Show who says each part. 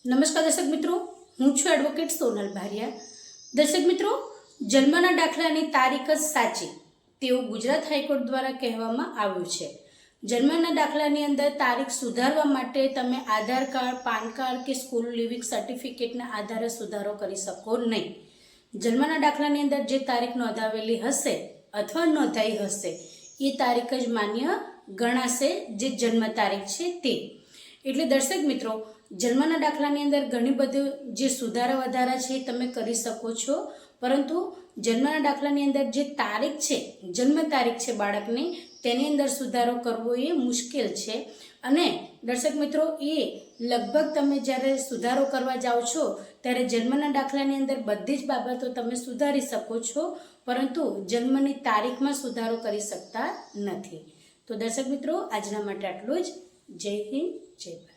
Speaker 1: નમસ્કાર દર્શક મિત્રો, હું છું એડવોકેટ સોનલ ભારિયા। દર્શક મિત્રો, જન્મના દાખલાની તારીખ જ સાચી તેવું ગુજરાત હાઈકોર્ટ દ્વારા કહેવામાં આવ્યું છે। જન્મના દાખલાની અંદર તારીખ સુધારવા માટે તમે આધાર કાર્ડ, પાન કાર્ડ કે સ્કૂલ લિવિંગ સર્ટિફિકેટના આધારે સુધારો કરી શકો નહીં। જન્મના દાખલાની અંદર જે તારીખ નોંધાવેલી હશે અથવા નોંધાઈ હશે એ તારીખ જ માન્ય ગણાશે, જે જન્મ તારીખ છે તે। એટલે દર્શક મિત્રો, જન્મના દાખલાની અંદર ઘણી બધી જે સુધારા વધારા છે એ તમે કરી શકો છો, પરંતુ જન્મના દાખલાની અંદર જે તારીખ છે, જન્મ તારીખ છે બાળકની, તેની અંદર સુધારો કરવો એ મુશ્કેલ છે। અને દર્શક મિત્રો, એ લગભગ તમે જ્યારે સુધારો કરવા જાઓ છો ત્યારે જન્મના દાખલાની અંદર બધી જ બાબતો તમે સુધારી શકો છો, પરંતુ જન્મની તારીખમાં સુધારો કરી શકતા નથી। તો દર્શક મિત્રો, આજના માટે આટલું જ। જય હિન્દ, જય ભારત।